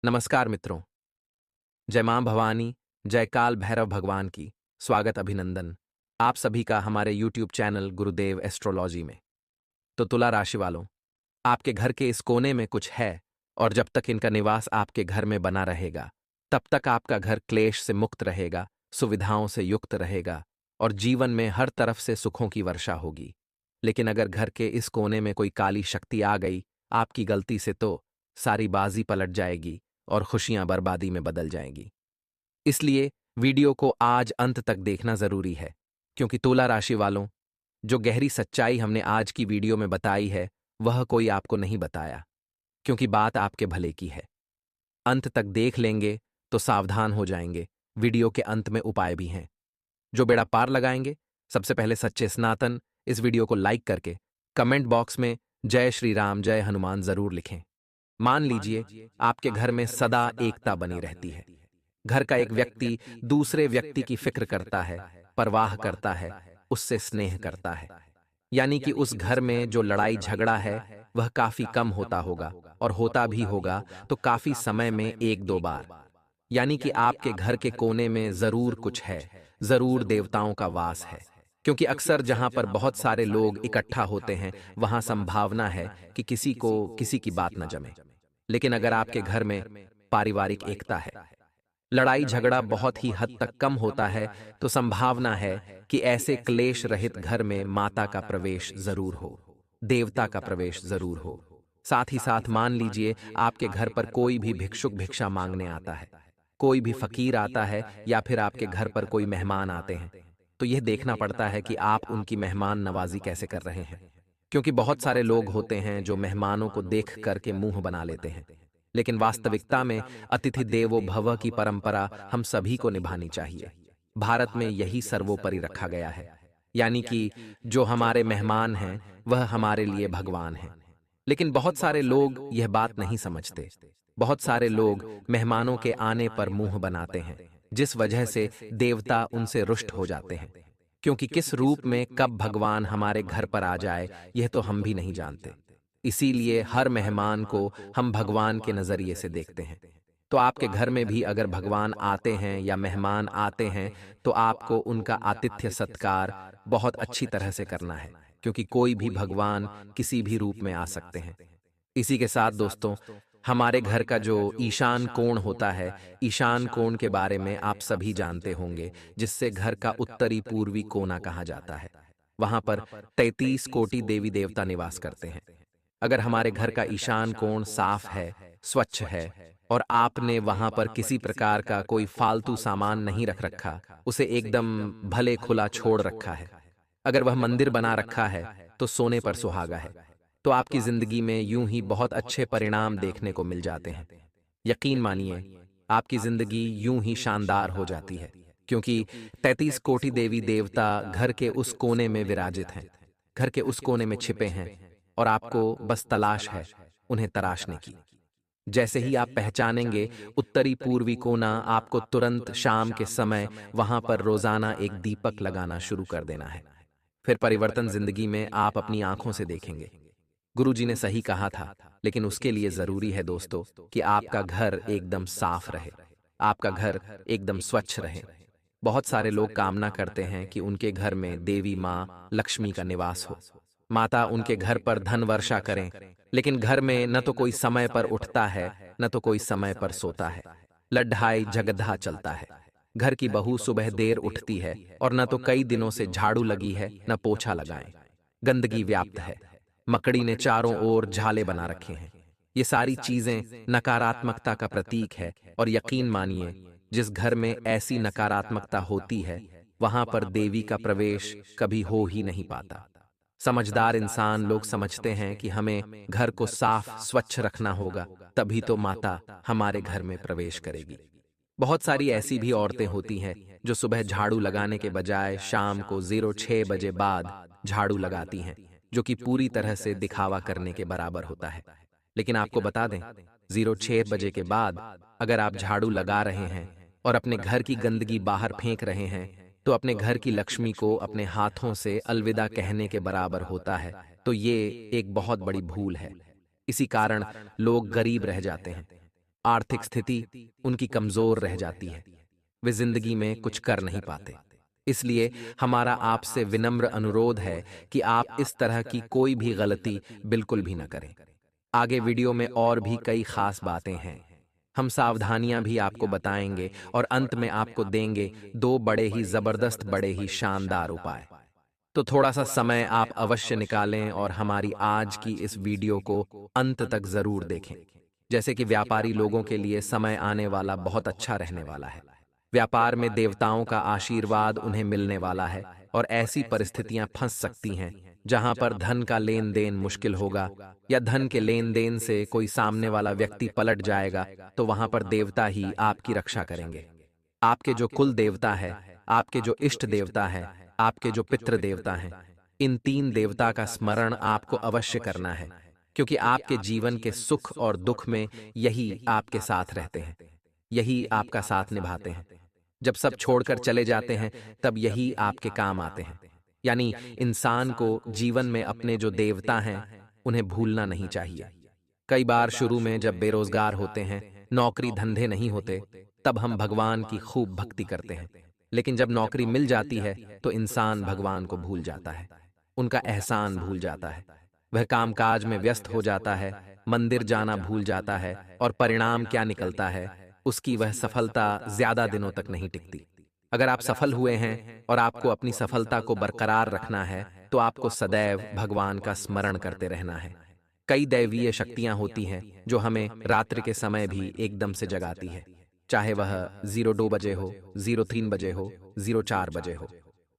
नमस्कार मित्रों। जय मां भवानी, जय काल भैरव भगवान की स्वागत अभिनंदन आप सभी का हमारे YouTube चैनल गुरुदेव एस्ट्रोलॉजी में। तो तुला राशि वालों, आपके घर के इस कोने में कुछ है और जब तक इनका निवास आपके घर में बना रहेगा, तब तक आपका घर क्लेश से मुक्त रहेगा, सुविधाओं से युक्त रहेगा और जीवन में हर तरफ से सुखों की वर्षा होगी। लेकिन अगर घर के इस कोने में कोई काली शक्ति आ गई आपकी गलती से, तो सारी बाजी पलट जाएगी और खुशियां बर्बादी में बदल जाएंगी। इसलिए वीडियो को आज अंत तक देखना जरूरी है, क्योंकि तुला राशि वालों, जो गहरी सच्चाई हमने आज की वीडियो में बताई है वह कोई आपको नहीं बताया, क्योंकि बात आपके भले की है। अंत तक देख लेंगे तो सावधान हो जाएंगे। वीडियो के अंत में उपाय भी हैं जो बेड़ा पार लगाएंगे। सबसे पहले सच्चे सनातन इस वीडियो को लाइक करके कमेंट बॉक्स में जय श्री राम जय हनुमान जरूर लिखें। मान लीजिए आपके घर में सदा एकता बनी रहती है। घर का एक व्यक्ति दूसरे व्यक्ति की फिक्र करता है, परवाह करता है, उससे स्नेह करता है। यानी कि उस घर में जो लड़ाई झगड़ा है वह काफी कम होता होगा, और होता भी होगा तो काफी समय में एक दो बार। यानी कि आपके घर के कोने में जरूर कुछ है, जरूर देवताओं का वास है। क्योंकि अक्सर जहां पर बहुत सारे लोग इकट्ठा होते हैं वहां संभावना है कि किसी को किसी की बात न जमे। लेकिन अगर आपके घर में पारिवारिक एकता है, लड़ाई झगड़ा बहुत ही हद तक कम होता है, तो संभावना है कि ऐसे क्लेश रहित घर में माता का प्रवेश जरूर हो, देवता का प्रवेश जरूर हो। साथ ही साथ मान लीजिए आपके घर पर कोई भी भिक्षुक भिक्षा मांगने आता है, कोई भी फकीर आता है, या फिर आपके घर पर कोई मेहमान आते हैं, तो यह देखना पड़ता है कि आप उनकी मेहमान नवाजी कैसे कर रहे हैं। क्योंकि बहुत सारे लोग होते हैं जो मेहमानों को देख करके मुंह बना लेते हैं, लेकिन वास्तविकता में अतिथि देवो भव की परंपरा हम सभी को निभानी चाहिए। भारत में यही सर्वोपरि रखा गया है। यानी कि जो हमारे मेहमान हैं वह हमारे लिए भगवान हैं। लेकिन बहुत सारे लोग यह बात नहीं समझते। बहुत सारे लोग मेहमानों के आने पर मुंह बनाते हैं, जिस वजह से देवता उनसे रुष्ट हो जाते हैं। क्योंकि किस रूप में कब भगवान हमारे घर पर आ जाए यह तो हम भी नहीं जानते। इसीलिए हर मेहमान को हम भगवान के नजरिए से देखते हैं। तो आपके घर में भी अगर भगवान आते हैं या मेहमान आते हैं, तो आपको उनका आतिथ्य सत्कार बहुत अच्छी तरह से करना है, क्योंकि कोई भी भगवान किसी भी रूप में आ सकते हैं। इसी के साथ दोस्तों, हमारे घर का जो ईशान कोण होता है, ईशान कोण के बारे में आप सभी जानते होंगे, जिससे घर का उत्तरी पूर्वी कोना कहा जाता है। वहां पर 33 कोटि देवी देवता निवास करते हैं। अगर हमारे घर का ईशान कोण साफ है, स्वच्छ है, और आपने वहां पर किसी प्रकार का कोई फालतू सामान नहीं रख रखा, उसे एकदम भले खुला छोड़ रखा है, अगर वह मंदिर बना रखा है, तो सोने पर सुहागा है। तो आपकी जिंदगी में यूं ही बहुत अच्छे परिणाम देखने को मिल जाते हैं। यकीन मानिए, आपकी जिंदगी यूं ही शानदार हो जाती है, क्योंकि 33 कोटि देवी देवता घर के उस कोने में विराजित हैं, घर के उस कोने में छिपे हैं, और आपको बस तलाश है उन्हें तराशने की। जैसे ही आप पहचानेंगे उत्तरी पूर्वी कोना, आपको तुरंत शाम के समय वहां पर रोजाना एक दीपक लगाना शुरू कर देना है। फिर परिवर्तन जिंदगी में आप अपनी आंखों से देखेंगे। गुरुजी ने सही कहा था, लेकिन उसके लिए जरूरी है दोस्तों कि आपका घर एकदम साफ रहे, आपका घर एकदम स्वच्छ रहे। बहुत सारे लोग कामना करते हैं कि उनके घर में देवी माँ लक्ष्मी का निवास हो, माता उनके घर पर धन वर्षा करें, लेकिन घर में न तो कोई समय पर उठता है, न तो कोई समय पर सोता है। लड्ढाई झगड़ा चलता है। घर की बहू सुबह देर उठती है और न तो कई दिनों से झाड़ू लगी है न पोछा लगाएं। गंदगी व्याप्त है, मकड़ी ने चारों ओर झाले बना रखे हैं। ये सारी चीजें नकारात्मकता का प्रतीक है, और यकीन मानिए जिस घर में ऐसी नकारात्मकता होती है वहां पर देवी का प्रवेश कभी हो ही नहीं पाता। समझदार इंसान लोग समझते हैं कि हमें घर को साफ स्वच्छ रखना होगा, तभी तो माता हमारे घर में प्रवेश करेगी। बहुत सारी ऐसी भी औरतें होती हैं जो सुबह झाड़ू लगाने के बजाय शाम को 06 बजे बाद झाड़ू लगाती हैं, जो कि पूरी तरह से दिखावा करने के बराबर होता है। लेकिन आपको बता दें, 06 बजे के बाद अगर आप झाड़ू लगा रहे हैं और अपने घर की गंदगी बाहर फेंक रहे हैं, तो अपने घर की लक्ष्मी को अपने हाथों से अलविदा कहने के बराबर होता है। तो ये एक बहुत बड़ी भूल है। इसी कारण लोग गरीब रह जाते हैं। आर्थिक स्थिति उनकी कमजोर रह जाती है, वे जिंदगी में कुछ कर नहीं पाते। इसलिए हमारा आपसे विनम्र अनुरोध है कि आप इस तरह की कोई भी गलती बिल्कुल भी न करें। आगे वीडियो में और भी कई खास बातें हैं, हम सावधानियां भी आपको बताएंगे और अंत में आपको देंगे दो बड़े ही जबरदस्त, बड़े ही शानदार उपाय। तो थोड़ा सा समय आप अवश्य निकालें और हमारी आज की इस वीडियो को अंत तक जरूर देखें। जैसे कि व्यापारी लोगों के लिए समय आने वाला बहुत अच्छा रहने वाला है। व्यापार में देवताओं का आशीर्वाद उन्हें मिलने वाला है और ऐसी परिस्थितियां फंस सकती हैं जहां पर धन का लेन देन मुश्किल होगा या धन के लेन देन से कोई सामने वाला व्यक्ति पलट जाएगा, तो वहां पर देवता ही आपकी रक्षा करेंगे। आपके जो कुल देवता है, आपके जो इष्ट देवता है, आपके जो पितृ देवता हैं, इन तीन देवता का स्मरण आपको अवश्य करना है, क्योंकि आपके जीवन के सुख और दुख में यही आपके साथ रहते हैं, यही आपका साथ निभाते हैं। जब सब छोड़कर चले जाते हैं तब यही आपके काम आते हैं। यानी इंसान को जीवन में अपने जो देवता हैं उन्हें भूलना नहीं चाहिए। कई बार शुरू में जब बेरोजगार होते हैं, नौकरी धंधे नहीं होते, तब हम भगवान की खूब भक्ति करते हैं। लेकिन जब नौकरी मिल जाती है तो इंसान भगवान को भूल जाता है, उनका एहसान भूल जाता है, वह कामकाज में व्यस्त हो जाता है, मंदिर जाना भूल जाता है और परिणाम क्या निकलता है, उसकी वह सफलता ज्यादा दिनों तक नहीं टिकती। अगर आप सफल हुए हैं और आपको अपनी सफलता को बरकरार रखना है तो आपको सदैव भगवान का स्मरण करते रहना है। कई दैवीय शक्तियां होती हैं जो हमें रात्रि के समय भी एकदम से जगाती है, चाहे वह 02 बजे हो, 03 बजे हो, 04 बजे हो।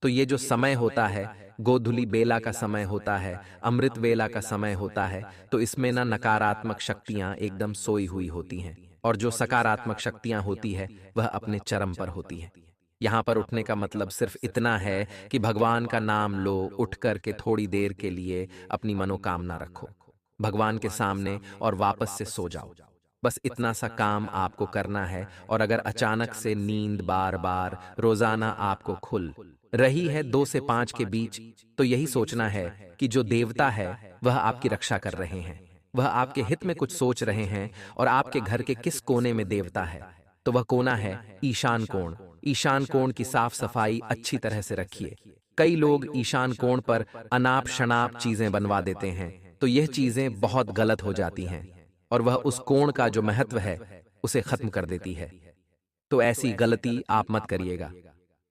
तो ये जो समय होता है, गोधुली बेला का समय होता है, अमृत वेला का समय होता है, तो इसमें ना नकारात्मक शक्तियां एकदम सोई हुई होती हैं और जो सकारात्मक शक्तियां होती है वह अपने चरम पर होती है। यहाँ पर उठने का मतलब सिर्फ इतना है कि भगवान का नाम लो, उठ कर के थोड़ी देर के लिए अपनी मनोकामना रखो भगवान के सामने और वापस से सो जाओ। बस इतना सा काम आपको करना है। और अगर अचानक से नींद बार बार रोजाना आपको खुल रही है 2 से 5 के बीच, तो यही सोचना है कि जो देवता है वह आपकी रक्षा कर रहे हैं, वह आपके हित में कुछ सोच रहे हैं। और आपके घर के किस कोने में देवता है, तो वह कोना है ईशान कोण। ईशान कोण की साफ सफाई अच्छी तरह से रखिए। कई लोग ईशान कोण पर अनाप शनाप चीजें बनवा देते हैं, तो यह चीजें बहुत गलत हो जाती हैं और वह उस कोण का जो महत्व है उसे खत्म कर देती है। तो ऐसी गलती आप मत करिएगा।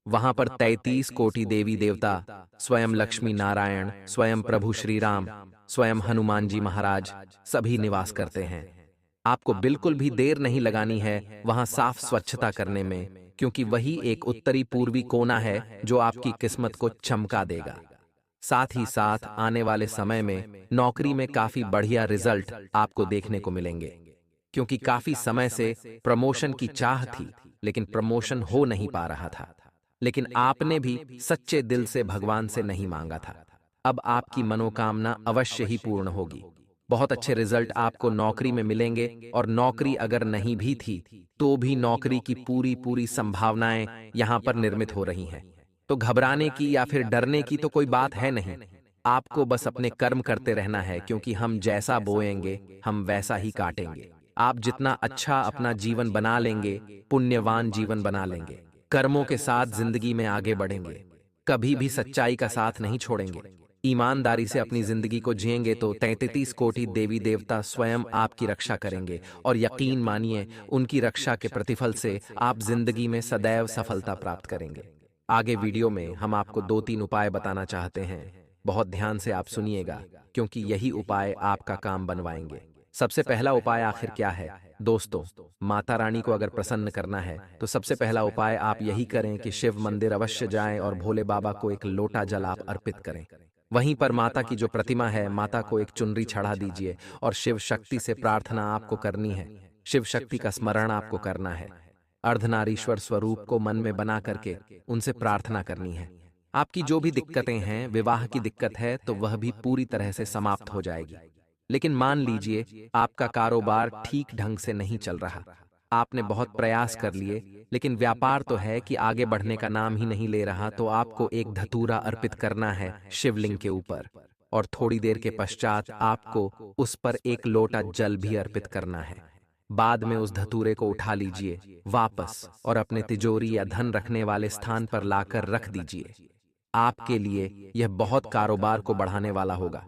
वहां पर 33 कोटि देवी देवता, स्वयं लक्ष्मी नारायण, स्वयं प्रभु श्री राम, स्वयं हनुमान जी महाराज सभी निवास करते हैं। आपको बिल्कुल भी देर नहीं लगानी है वहां साफ स्वच्छता करने में, क्योंकि वही एक उत्तरी पूर्वी कोना है जो आपकी किस्मत को चमका देगा। साथ ही साथ आने वाले समय में नौकरी में काफी बढ़िया रिजल्ट आपको देखने को मिलेंगे, क्योंकि काफी समय से प्रमोशन की चाह थी लेकिन प्रमोशन हो नहीं पा रहा था। लेकिन आपने भी सच्चे दिल से भगवान से नहीं मांगा था। अब आपकी मनोकामना अवश्य ही पूर्ण होगी। बहुत अच्छे रिजल्ट आपको नौकरी में मिलेंगे और नौकरी अगर नहीं भी थी तो भी नौकरी की पूरी पूरी संभावनाएं यहां पर निर्मित हो रही हैं। तो घबराने की या फिर डरने की तो कोई बात है नहीं। आपको बस अपने कर्म करते रहना है, क्योंकि हम जैसा बोएंगे हम वैसा ही काटेंगे। आप जितना अच्छा अपना जीवन बना लेंगे, पुण्यवान जीवन बना लेंगे, कर्मों के साथ जिंदगी में आगे बढ़ेंगे, कभी भी सच्चाई का साथ नहीं छोड़ेंगे, ईमानदारी से अपनी जिंदगी को जिएंगे, तो 33 कोटि देवी देवता स्वयं आपकी रक्षा करेंगे। और यकीन मानिए उनकी रक्षा के प्रतिफल से आप जिंदगी में सदैव सफलता प्राप्त करेंगे। आगे वीडियो में हम आपको 2-3 उपाय बताना चाहते हैं, बहुत ध्यान से आप सुनिएगा, क्योंकि यही उपाय आपका काम बनवाएंगे। सबसे पहला उपाय आखिर क्या है दोस्तों? माता रानी को अगर प्रसन्न करना है तो सबसे पहला उपाय आप यही करें कि शिव मंदिर अवश्य जाएं और भोले बाबा को एक लोटा जल आप अर्पित करें। वहीं पर माता की जो प्रतिमा है, माता को एक चुनरी चढ़ा दीजिए और शिव शक्ति से प्रार्थना आपको करनी है, शिव शक्ति का स्मरण आपको करना है। अर्धनारीश्वर स्वरूप को मन में बना करके उनसे प्रार्थना करनी है। आपकी जो भी दिक्कतें हैं, विवाह की दिक्कत है तो वह भी पूरी तरह से समाप्त हो जाएगी। लेकिन मान लीजिए आपका कारोबार ठीक ढंग से नहीं चल रहा, आपने बहुत प्रयास कर लिए लेकिन व्यापार तो है कि आगे बढ़ने का नाम ही नहीं ले रहा, तो आपको एक धतूरा अर्पित करना है शिवलिंग के ऊपर और थोड़ी देर के पश्चात आपको उस पर एक लोटा जल भी अर्पित करना है। बाद में उस धतूरे को उठा लीजिए वापस और अपने तिजोरी या धन रखने वाले स्थान पर लाकर रख दीजिए। आपके लिए यह बहुत कारोबार को बढ़ाने वाला होगा।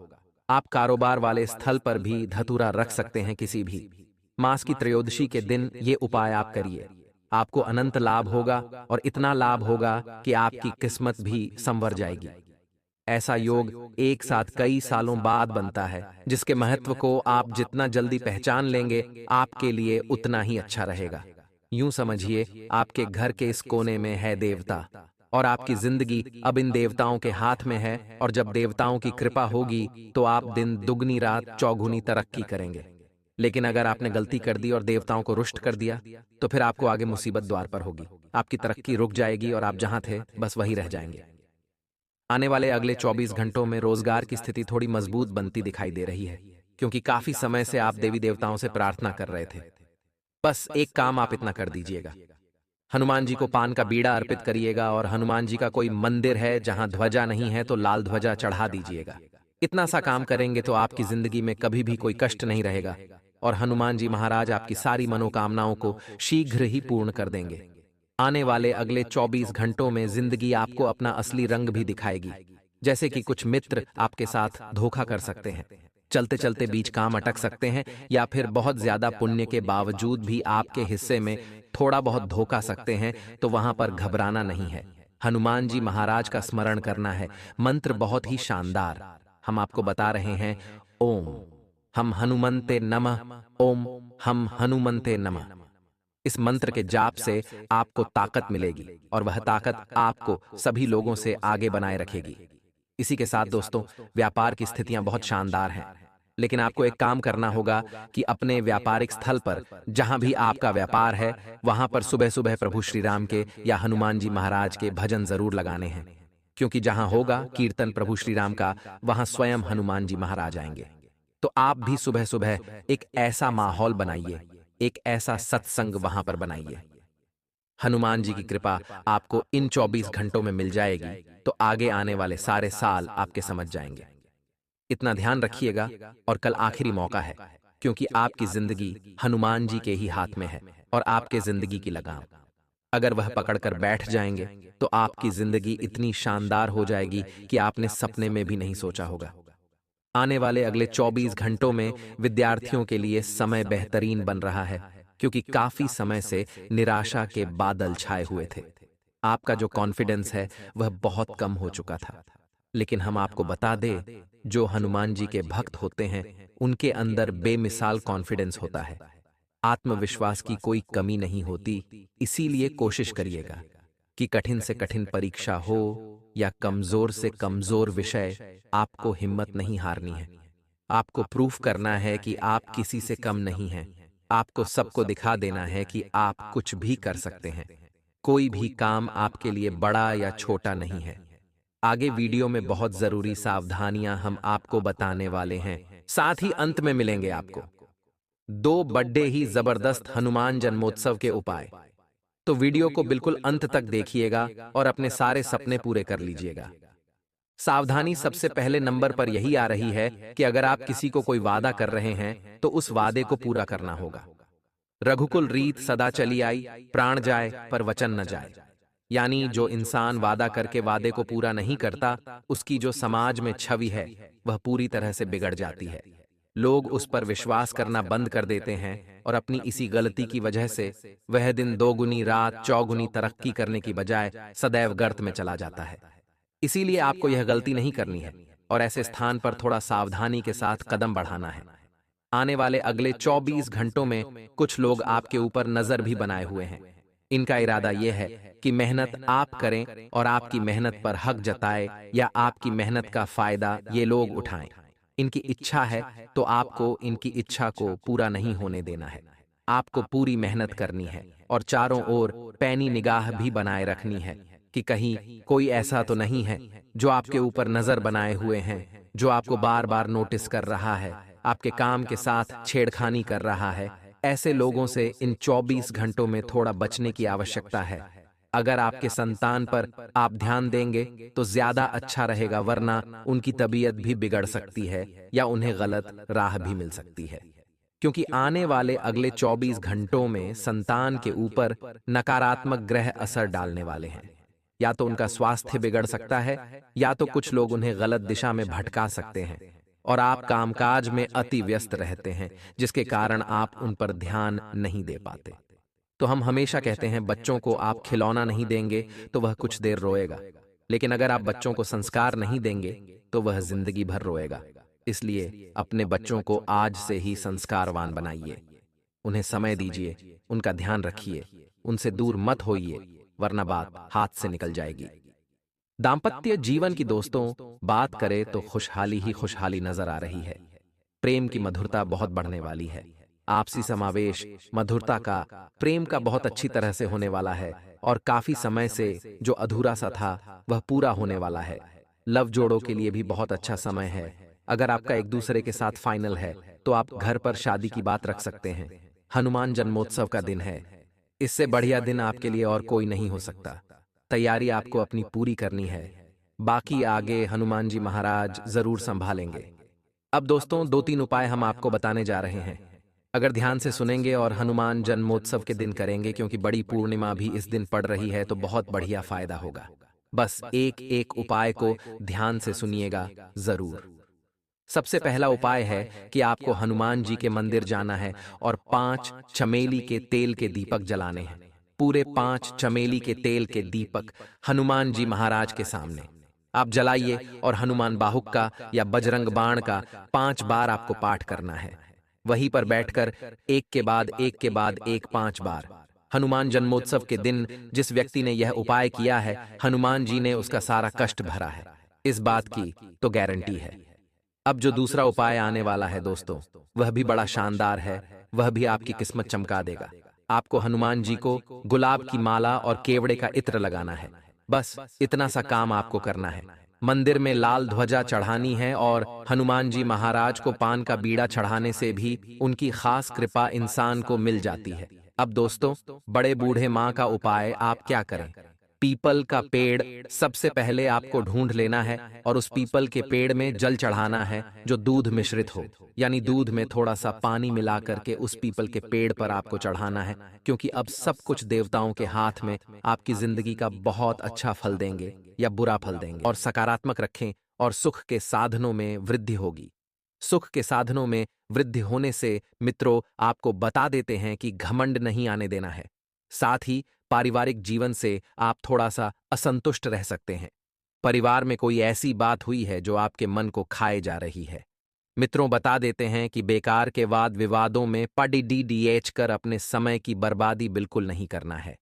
आप कारोबार वाले स्थल पर भी धतूरा रख सकते हैं। किसी भी मास की त्रयोदशी के दिन ये उपाय आप करिए। आपको अनंत लाभ होगा और इतना लाभ होगा कि आपकी किस्मत भी संवर जाएगी। ऐसा योग एक साथ कई सालों बाद बनता है, जिसके महत्व को आप जितना जल्दी पहचान लेंगे आपके लिए उतना ही अच्छा रहेगा। यूं समझिए, आपके घर के इस कोने में है देवता और आपकी जिंदगी अब इन देवताओं के हाथ में है, और जब देवताओं की कृपा होगी तो आप दिन दुगनी रात चौगुनी तरक्की करेंगे। लेकिन अगर आपने गलती कर दी और देवताओं को रुष्ट कर दिया तो फिर आपको आगे मुसीबत द्वार पर होगी। आपकी तरक्की रुक जाएगी और आप जहां थे बस वहीं रह जाएंगे। आने वाले अगले 24 घंटों में रोजगार की स्थिति थोड़ी मजबूत बनती दिखाई दे रही है, क्योंकि काफी समय से आप देवी देवताओं से प्रार्थना कर रहे थे। बस एक काम आप इतना कर दीजिएगा, हनुमान जी को पान का बीड़ा अर्पित करिएगा, और हनुमान जी का कोई मंदिर है जहां ध्वजा नहीं है तो लाल ध्वजा चढ़ा दीजिएगा। इतना सा काम करेंगे तो आपकी जिंदगी में कभी भी कोई कष्ट नहीं रहेगा और हनुमान जी महाराज आपकी सारी मनोकामनाओं को शीघ्र ही पूर्ण कर देंगे। आने वाले अगले 24 घंटों में जिंदगी आपको अपना असली रंग भी दिखाएगी। जैसे कि कुछ मित्र आपके साथ धोखा कर सकते हैं, चलते चलते बीच काम अटक सकते हैं, या फिर बहुत ज्यादा पुण्य के बावजूद भी आपके हिस्से में थोड़ा बहुत धोखा सकते हैं। तो वहां पर घबराना नहीं है, हनुमान जी महाराज का स्मरण करना है। मंत्र बहुत ही शानदार हम आपको बता रहे हैं। ओम हम हनुमंते नमः, ओम हम हनुमंते नमः। इस मंत्र के जाप से आपको ताकत मिलेगी और वह ताकत आपको सभी लोगों से आगे बनाए रखेगी। इसी के साथ दोस्तों, व्यापार की स्थितियां बहुत शानदार हैं, लेकिन आपको एक काम करना होगा कि अपने व्यापारिक स्थल पर जहां भी आपका व्यापार है वहां पर सुबह सुबह प्रभु श्री राम के या हनुमान जी महाराज के भजन जरूर लगाने हैं, क्योंकि जहां होगा कीर्तन प्रभु श्री राम का वहां स्वयं हनुमान जी महाराज आएंगे। तो आप भी सुबह सुबह एक ऐसा माहौल बनाइए, एक ऐसा सत्संग वहां पर बनाइए। हनुमान जी की कृपा आपको इन 24 घंटों में मिल जाएगी तो आगे आने वाले सारे साल आपके समझ जाएंगे। इतना ध्यान रखिएगा। और कल आखिरी मौका है, क्योंकि आपकी जिंदगी हनुमान जी के ही हाथ में है और आपके जिंदगी की लगाम अगर वह पकड़कर बैठ जाएंगे तो आपकी जिंदगी इतनी शानदार हो जाएगी कि आपने सपने में भी नहीं सोचा होगा। आने वाले अगले 24 घंटों में विद्यार्थियों के लिए समय बेहतरीन बन रहा है, क्योंकि काफी समय से निराशा के बादल छाए हुए थे। आपका जो कॉन्फिडेंस है वह बहुत कम हो चुका था, लेकिन हम आपको बता दें, जो हनुमान जी के भक्त होते हैं उनके अंदर बेमिसाल कॉन्फिडेंस होता है, आत्मविश्वास की कोई कमी नहीं होती। इसीलिए कोशिश करिएगा कि कठिन से कठिन परीक्षा हो या कमजोर से कमजोर विषय, आपको हिम्मत नहीं हारनी है। आपको प्रूफ करना है कि आप किसी से कम नहीं हैं। आपको सबको दिखा देना है कि आप कुछ भी कर सकते हैं। कोई भी काम आपके लिए बड़ा या छोटा नहीं है। आगे वीडियो में बहुत जरूरी सावधानियां हम आपको बताने वाले हैं, साथ ही अंत में मिलेंगे आपको 2 बड़े ही जबरदस्त हनुमान जन्मोत्सव के उपाय। तो वीडियो को बिल्कुल अंत तक देखिएगा और अपने सारे सपने पूरे कर लीजिएगा। सावधानी सबसे पहले नंबर पर यही आ रही है कि अगर आप किसी को कोई वादा कर रहे हैं तो उस वादे को पूरा करना होगा। रघुकुल रीत सदा चली आई, प्राण जाए पर वचन न जाए। यानी जो इंसान वादा करके वादे को पूरा नहीं करता, उसकी जो समाज में छवि है वह पूरी तरह से बिगड़ जाती है। लोग उस पर विश्वास करना बंद कर देते हैं और अपनी इसी गलती की वजह से वह दिन दोगुनी रात चौगुनी तरक्की करने की बजाय सदैव गर्त में चला जाता है। इसीलिए आपको यह गलती नहीं करनी है और ऐसे स्थान पर थोड़ा सावधानी के साथ कदम बढ़ाना है। आने वाले अगले 24 घंटों में कुछ लोग आपके ऊपर नजर भी बनाए हुए हैं। इनका इरादा यह है कि मेहनत आप करें और आपकी मेहनत पर हक जताए या आपकी मेहनत का फायदा ये लोग उठाएं। इनकी इच्छा है तो आपको इनकी इच्छा को पूरा नहीं होने देना है। आपको पूरी मेहनत करनी है और चारों ओर पैनी निगाह भी बनाए रखनी है कि कहीं कोई ऐसा तो नहीं है जो आपके ऊपर नजर बनाए हुए हैं, जो आपको बार बार नोटिस कर रहा है, आपके काम के साथ छेड़खानी कर रहा है। ऐसे लोगों से इन 24 घंटों में थोड़ा बचने की आवश्यकता है। अगर आपके संतान पर आप ध्यान देंगे तो ज्यादा अच्छा रहेगा, वरना उनकी तबीयत भी बिगड़ सकती है या उन्हें गलत राह भी मिल सकती है। क्योंकि आने वाले अगले 24 घंटों में संतान के ऊपर नकारात्मक ग्रह असर डालने वाले हैं। या तो उनका स्वास्थ्य बिगड़ सकता है, या तो कुछ लोग उन्हें गलत दिशा में भटका सकते हैं, और आप कामकाज में अति व्यस्त रहते हैं, जिसके कारण आप उन पर ध्यान नहीं दे पाते। तो हम हमेशा कहते हैं, बच्चों को आप खिलौना नहीं देंगे तो वह कुछ देर रोएगा, लेकिन अगर आप बच्चों को संस्कार नहीं देंगे तो वह जिंदगी भर रोएगा। इसलिए अपने बच्चों को आज से ही संस्कारवान बनाइए। उन्हें समय दीजिए, उनका ध्यान रखिए, उनसे दूर मत होइए, वरना बात हाथ से निकल जाएगी। दाम्पत्य जीवन की दोस्तों बात करें तो खुशहाली ही खुशहाली नजर आ रही है। प्रेम की मधुरता बहुत बढ़ने वाली है। आपसी समावेश मधुरता का, प्रेम का बहुत अच्छी तरह से होने वाला है, और काफी समय से जो अधूरा सा था वह पूरा होने वाला है। लव जोड़ों के लिए भी बहुत अच्छा समय है। अगर आपका एक दूसरे के साथ फाइनल है तो आप घर पर शादी की बात रख सकते हैं। हनुमान जन्मोत्सव का दिन है। इससे बढ़िया दिन आपके लिए और कोई नहीं हो सकता। तैयारी आपको अपनी पूरी करनी है, बाकी आगे हनुमान जी महाराज जरूर संभालेंगे। अब दोस्तों, 2-3 उपाय हम आपको बताने जा रहे हैं। अगर ध्यान से सुनेंगे और हनुमान जन्मोत्सव के दिन करेंगे, क्योंकि बड़ी पूर्णिमा भी इस दिन पड़ रही है, तो बहुत बढ़िया फायदा होगा। बस एक एक उपाय को ध्यान से सुनिएगा जरूर। सबसे पहला उपाय है कि आपको हनुमान जी के मंदिर जाना है और 5 चमेली के तेल के दीपक जलाने हैं। पूरे 5 चमेली के तेल के दीपक हनुमान जी महाराज के सामने आप जलाइए, और हनुमान बाहुक का या बजरंग बाण का 5 बार आपको पाठ करना है। वहीं पर बैठकर एक के बाद एक के बाद एक 5 बार। हनुमान जन्मोत्सव के दिन जिस व्यक्ति ने यह उपाय किया है, हनुमान जी ने उसका सारा कष्ट भरा है, इस बात की तो गारंटी है। अब जो दूसरा उपाय आने वाला है दोस्तों, वह भी बड़ा शानदार है। वह भी आपकी किस्मत चमका देगा। आपको हनुमान जी को गुलाब की माला और केवड़े का इत्र लगाना है। बस इतना सा काम आपको करना है। मंदिर में लाल ध्वजा चढ़ानी है, और हनुमान जी महाराज को पान का बीड़ा चढ़ाने से भी उनकी खास कृपा इंसान को मिल जाती है। अब दोस्तों, बड़े बूढ़े माँ का उपाय आप क्या करें? पीपल का पेड़ सबसे पहले आपको ढूंढ लेना है, और उस पीपल के पेड़ में जल चढ़ाना है जो दूध मिश्रित हो, यानी दूध में थोड़ा सा पानी मिला करके उस पीपल के पेड़ पर आपको चढ़ाना है। क्योंकि अब सब कुछ देवताओं के हाथ में, आपकी जिंदगी का बहुत अच्छा फल देंगे या बुरा फल देंगे। और सकारात्मक रखें, और सुख के साधनों में वृद्धि होगी। सुख के साधनों में वृद्धि होने से मित्रों, आपको बता देते हैं कि घमंड नहीं आने देना है। साथ ही पारिवारिक जीवन से आप थोड़ा सा असंतुष्ट रह सकते हैं। परिवार में कोई ऐसी बात हुई है जो आपके मन को खाए जा रही है। मित्रों, बता देते हैं कि बेकार के वाद विवादों में पढ़ कर अपने समय की बर्बादी बिल्कुल नहीं करना है।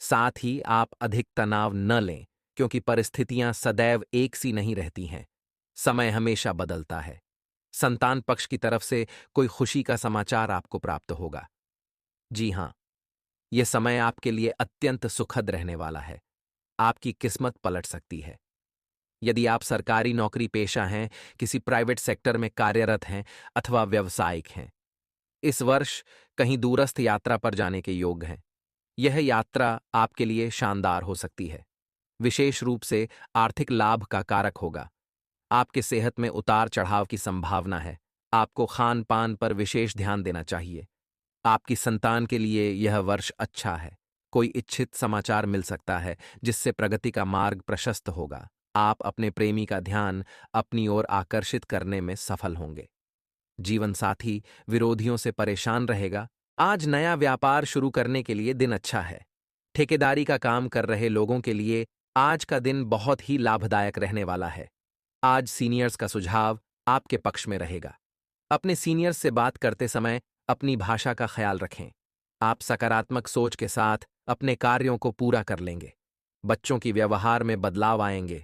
साथ ही आप अधिक तनाव न लें, क्योंकि परिस्थितियां सदैव एक सी नहीं रहती हैं। समय हमेशा बदलता है। संतान पक्ष की तरफ से कोई खुशी का समाचार आपको प्राप्त होगा। जी हां, यह समय आपके लिए अत्यंत सुखद रहने वाला है। आपकी किस्मत पलट सकती है। यदि आप सरकारी नौकरी पेशा हैं, किसी प्राइवेट सेक्टर में कार्यरत हैं, अथवा व्यावसायिक हैं, इस वर्ष कहीं दूरस्थ यात्रा पर जाने के योग हैं। यह यात्रा आपके लिए शानदार हो सकती है। विशेष रूप से आर्थिक लाभ का कारक होगा। आपके सेहत में उतार चढ़ाव की संभावना है। आपको खान पान पर विशेष ध्यान देना चाहिए। आपकी संतान के लिए यह वर्ष अच्छा है। कोई इच्छित समाचार मिल सकता है, जिससे प्रगति का मार्ग प्रशस्त होगा। आप अपने प्रेमी का ध्यान अपनी ओर आकर्षित करने में सफल होंगे। जीवन साथी विरोधियों से परेशान रहेगा। आज नया व्यापार शुरू करने के लिए दिन अच्छा है। ठेकेदारी का काम कर रहे लोगों के लिए आज का दिन बहुत ही लाभदायक रहने वाला है। आज सीनियर्स का सुझाव आपके पक्ष में रहेगा। अपने सीनियर्स से बात करते समय अपनी भाषा का ख्याल रखें। आप सकारात्मक सोच के साथ अपने कार्यों को पूरा कर लेंगे। बच्चों की व्यवहार में बदलाव आएंगे।